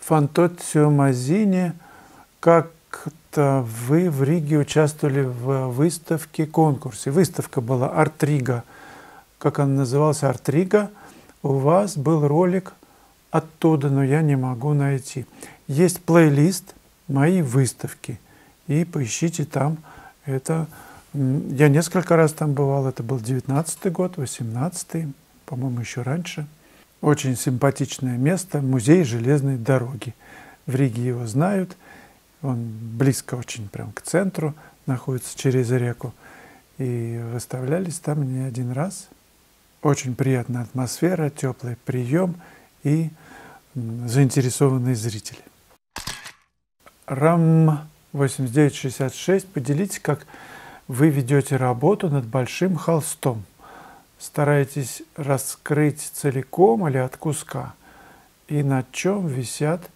Фантоцио Мазини, как-то вы в Риге участвовали в выставке-конкурсе. Выставка была «Арт-Рига». Как она называлась? «Арт-Рига». У вас был ролик оттуда, но я не могу найти. Есть плейлист «Мои выставки». И поищите там. Это я несколько раз там бывал. Это был 19-й год, 18-й, по-моему, еще раньше. Очень симпатичное место, музей железной дороги. В Риге его знают, он близко очень прям к центру, находится через реку. И выставлялись там не один раз. Очень приятная атмосфера, теплый прием и заинтересованные зрители. РАМ 8966, поделитесь, как вы ведете работу над большим холстом. Стараетесь раскрыть целиком или от куска? И на чем висят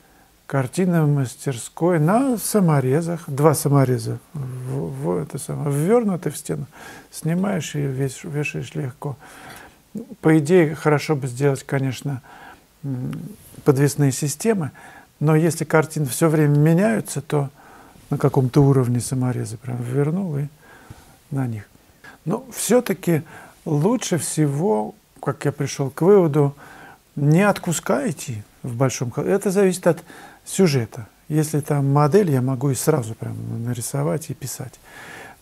картины в мастерской? На саморезах. Два самореза ввернуты в стену. Снимаешь и вешаешь легко. По идее, хорошо бы сделать, конечно, подвесные системы, но если картины все время меняются, то на каком-то уровне самореза прям ввернул и на них. Но все-таки лучше всего, как я пришел к выводу, не от куска идти в большом холсте. Это зависит от сюжета. Если там модель, я могу и сразу прям нарисовать и писать.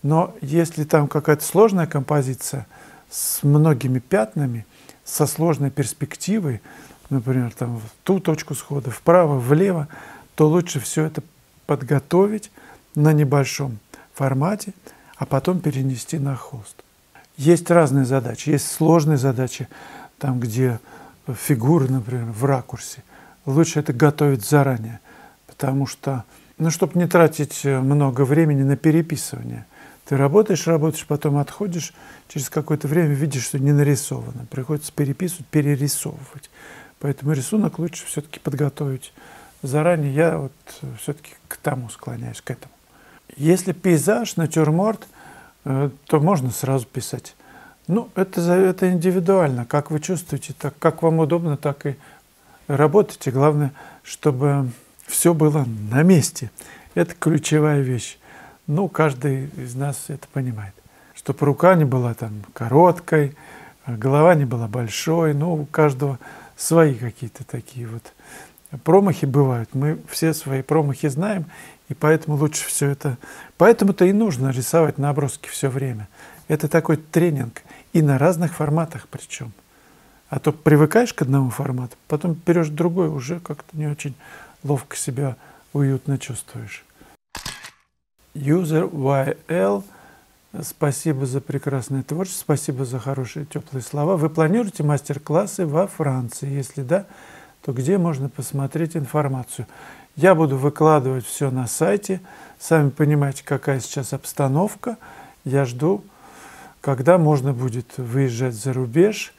Но если там какая-то сложная композиция с многими пятнами, со сложной перспективой, например, там в ту точку схода, вправо, влево, то лучше все это подготовить на небольшом формате, а потом перенести на холст. Есть разные задачи. Есть сложные задачи, там, где фигуры, например, в ракурсе. Лучше это готовить заранее, потому что, чтобы не тратить много времени на переписывание. Ты работаешь, потом отходишь, через какое-то время видишь, что не нарисовано. Приходится переписывать, перерисовывать. Поэтому рисунок лучше все-таки подготовить заранее. Я вот все-таки к тому склоняюсь, к этому. Если пейзаж, натюрморт, то можно сразу писать. Ну, это индивидуально. Как вы чувствуете, так, как вам удобно, так и работайте. Главное, чтобы все было на месте. Это ключевая вещь. Ну, каждый из нас это понимает. Чтобы рука не была там короткой, голова не была большой. Ну, у каждого свои какие-то такие вот промахи бывают. Мы все свои промахи знаем, и поэтому лучше все это... Поэтому-то и нужно рисовать наброски все время. Это такой тренинг. И на разных форматах причем. А то привыкаешь к одному формату, потом берешь другой, уже как-то не очень ловко себя уютно чувствуешь. User YL, спасибо за прекрасное творчество, спасибо за хорошие теплые слова. Вы планируете мастер-классы во Франции? Если да, то где можно посмотреть информацию? Я буду выкладывать все на сайте. Сами понимаете, какая сейчас обстановка. Я жду, когда можно будет выезжать за рубеж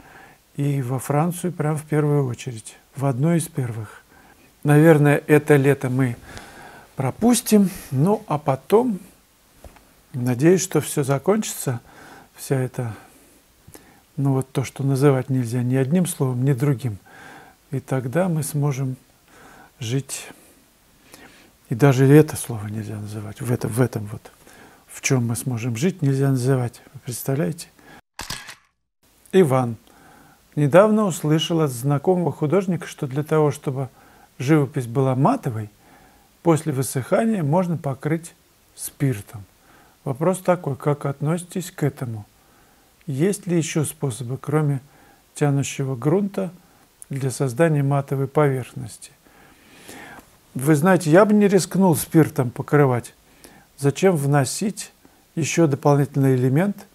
и во Францию прямо в первую очередь, в одну из первых. Наверное, это лето мы пропустим, ну а потом, надеюсь, что все закончится, вся эта, ну вот то, что называть нельзя ни одним словом, ни другим. И тогда мы сможем жить, и даже это слово нельзя называть, в этом вот, в чем мы сможем жить, нельзя называть, вы представляете? Иван. Недавно услышал от знакомого художника, что для того, чтобы живопись была матовой, после высыхания можно покрыть спиртом. Вопрос такой, как относитесь к этому? Есть ли еще способы, кроме тянущего грунта, для создания матовой поверхности? Вы знаете, я бы не рискнул спиртом покрывать. Зачем вносить еще дополнительный элемент,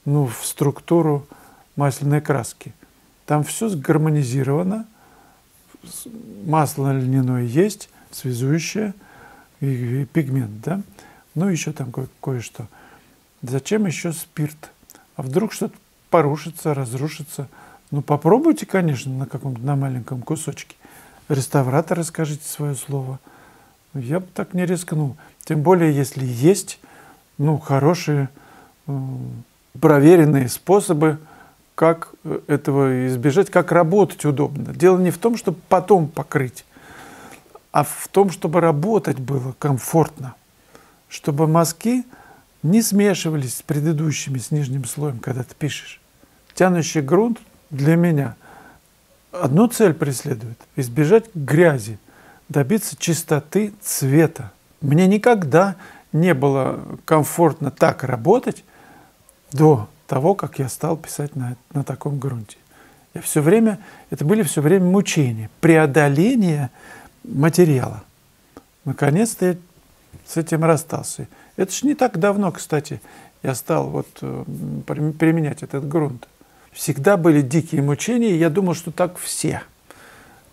в структуру масляной краски? Там все сгармонизировано, масло льняное есть, связующее и пигмент, да? Ну, еще там кое-что. Зачем еще спирт? А вдруг что-то порушится, разрушится? Ну, попробуйте, конечно, на маленьком кусочке. Реставратор, скажите свое слово. Я бы так не рискнул. Тем более, если есть, хорошие, проверенные способы, как этого избежать, как работать удобно. Дело не в том, чтобы потом покрыть, а в том, чтобы работать было комфортно, чтобы мазки не смешивались с предыдущими, с нижним слоем, когда ты пишешь. Тянущий грунт для меня одну цель преследует – избежать грязи, добиться чистоты цвета. Мне никогда не было комфортно так работать до того, как я стал писать на таком грунте. Это были все время мучения, преодоление материала. Наконец-то я с этим расстался. Это ж не так давно, кстати, я стал применять этот грунт. Всегда были дикие мучения, и я думал, что так все.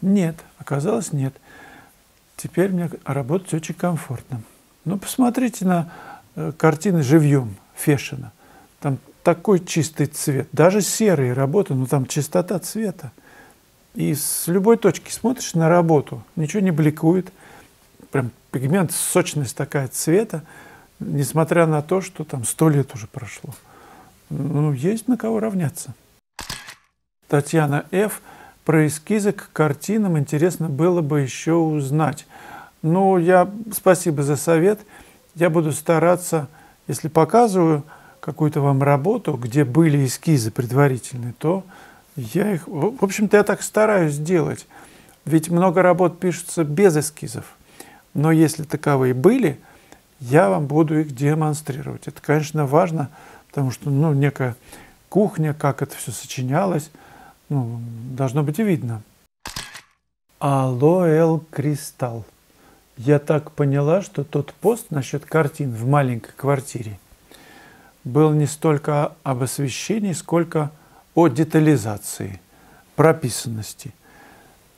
Нет, оказалось нет. Теперь мне работать очень комфортно. Ну, посмотрите на картины живьем Фешина. Там такой чистый цвет. Даже серые работы, но там чистота цвета. И с любой точки смотришь на работу, ничего не бликует. Прям пигмент, сочность такая цвета, несмотря на то, что там 100 лет уже прошло. Ну, есть на кого равняться. Татьяна Ф. Про эскизы к картинам интересно было бы еще узнать. Ну, спасибо за совет. Я буду стараться, если показываю какую-то вам работу, где были эскизы предварительные, то я их... В общем-то, я так стараюсь делать. Ведь много работ пишутся без эскизов. Но если таковые были, я вам буду их демонстрировать. Это, конечно, важно, потому что, некая кухня, как это все сочинялось, должно быть и видно. Алоэл Кристалл. Я так поняла, что тот пост насчет картин в маленькой квартире был не столько об освещении, сколько о детализации, прописанности.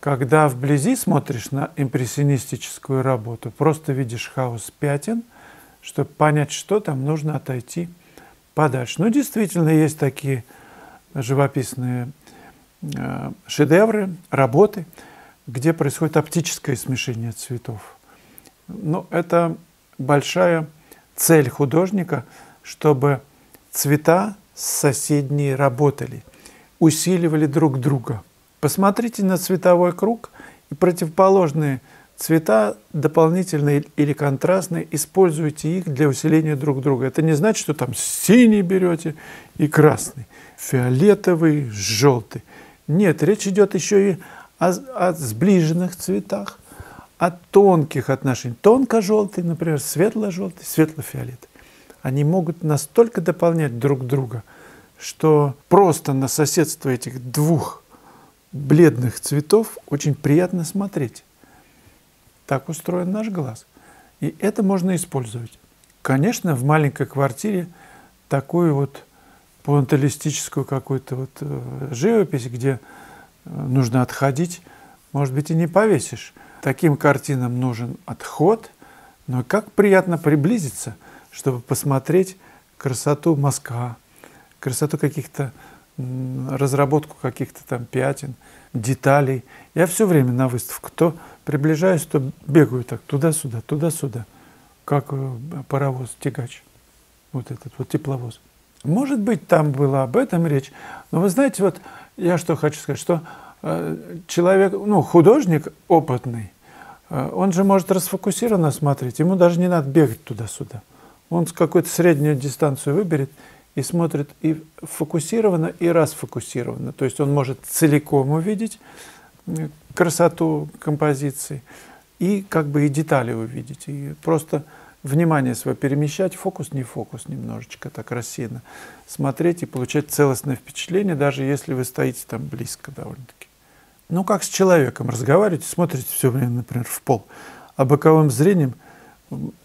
Когда вблизи смотришь на импрессионистическую работу, просто видишь хаос пятен, чтобы понять, что там, нужно отойти подальше. Действительно, есть такие живописные шедевры, работы, где происходит оптическое смешение цветов. Это большая цель художника, чтобы цвета соседние работали, усиливали друг друга. Посмотрите на цветовой круг, и противоположные цвета, дополнительные или контрастные, используйте их для усиления друг друга. Это не значит, что там синий берете и красный, фиолетовый, желтый. Нет, речь идет еще и о сближенных цветах, о тонких отношениях. Тонко-желтый, например, светло-желтый, светло-фиолетовый. Они могут настолько дополнять друг друга, что просто на соседство этих двух бледных цветов очень приятно смотреть. Так устроен наш глаз. И это можно использовать. Конечно, в маленькой квартире такую пуантилистическую какую-то живопись, где нужно отходить, может быть, и не повесишь. Таким картинам нужен отход, но как приятно приблизиться, чтобы посмотреть красоту мазка, красоту каких-то, разработку каких-то там пятен, деталей. Я все время на выставку то приближаюсь, то бегаю так туда-сюда, как паровоз, тягач, этот тепловоз. Может быть, там была об этом речь, но вы знаете, я что хочу сказать, что человек, художник опытный, он же может расфокусированно смотреть, ему даже не надо бегать туда-сюда. Он какую-то среднюю дистанцию выберет и смотрит и фокусированно, и расфокусированно. То есть он может целиком увидеть красоту композиции и и детали увидеть. И просто внимание свое перемещать, фокус, не фокус, немножечко так рассеянно смотреть и получать целостное впечатление, даже если вы стоите там близко довольно-таки. Как с человеком разговариваете, смотрите все время, например, в пол, а боковым зрением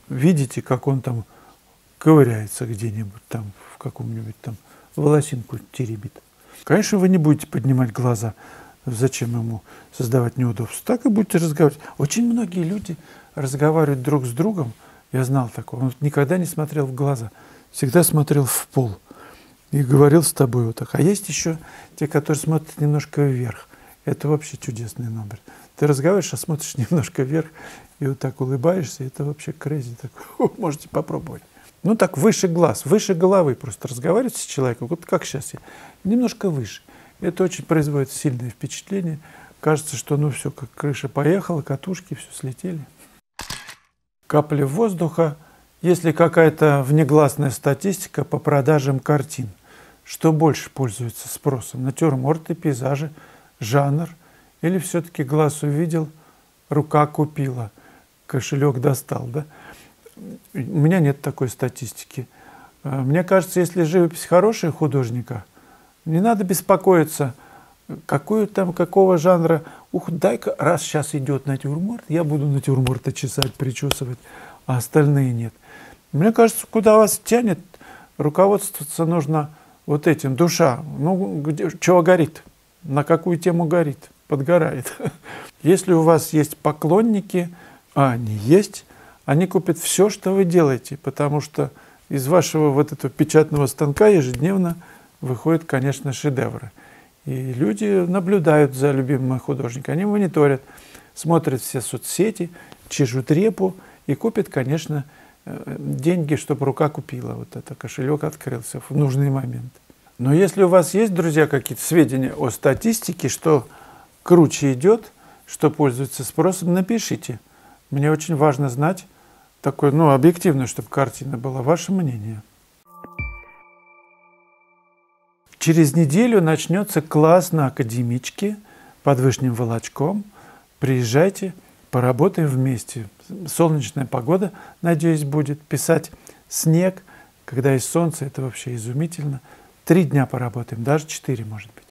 видите, как он там ковыряется где-нибудь там, в каком-нибудь там волосинку теребит. Конечно, вы не будете поднимать глаза, зачем ему создавать неудобства. Так и будете разговаривать. Очень многие люди разговаривают друг с другом, я знал такого, он никогда не смотрел в глаза, всегда смотрел в пол и говорил с тобой так. А есть еще те, которые смотрят немножко вверх. Это вообще чудесный номер. Ты разговариваешь, а смотришь немножко вверх и так улыбаешься, это вообще crazy. Можете попробовать. Так выше глаз, выше головы просто разговаривать с человеком, как сейчас я, немножко выше. Это очень производит сильное впечатление, кажется, что ну все, как крыша поехала, катушки, все слетели. Капли воздуха. Если какая-то внегласная статистика по продажам картин, что больше пользуется спросом? Натюрморты, пейзажи, жанр? Или все-таки глаз увидел, рука купила, кошелек достал, да? У меня нет такой статистики. Мне кажется, если живопись хорошая художника, не надо беспокоиться, какого жанра. Ух, дай-ка, раз сейчас идет натюрморт, я буду натюрморта чесать, причесывать, а остальные нет. Мне кажется, куда вас тянет, руководствоваться нужно вот этим. Душа, ну, чего горит, на какую тему горит, подгорает. Если у вас есть поклонники, а они есть, они купят все, что вы делаете, потому что из вашего вот этого печатного станка ежедневно выходят, конечно, шедевры. И люди наблюдают за любимым художником, они мониторят, смотрят все соцсети, чешут репу и купят, конечно, деньги, чтобы рука купила. Вот это, кошелек открылся в нужный момент. Но если у вас есть, друзья, какие-то сведения о статистике, что круче идет, что пользуется спросом, напишите. Мне очень важно знать такое, ну, объективно, чтобы картина была. Ваше мнение. Через неделю начнется класс на академичке под Вышним Волочком. Приезжайте, поработаем вместе. Солнечная погода, надеюсь, будет. Писать снег, когда есть солнце, это вообще изумительно. 3 дня поработаем, даже 4, может быть.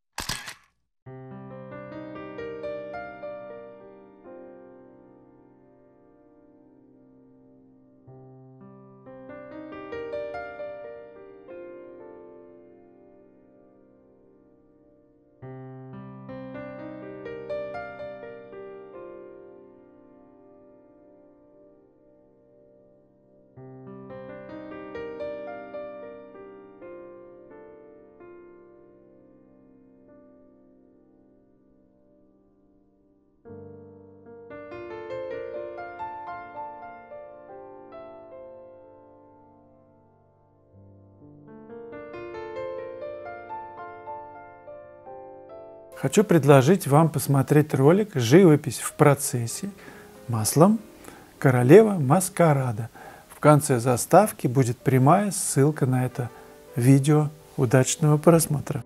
Хочу предложить вам посмотреть ролик «Живопись в процессе» маслом «Королева маскарада». В конце заставки будет прямая ссылка на это видео. Удачного просмотра!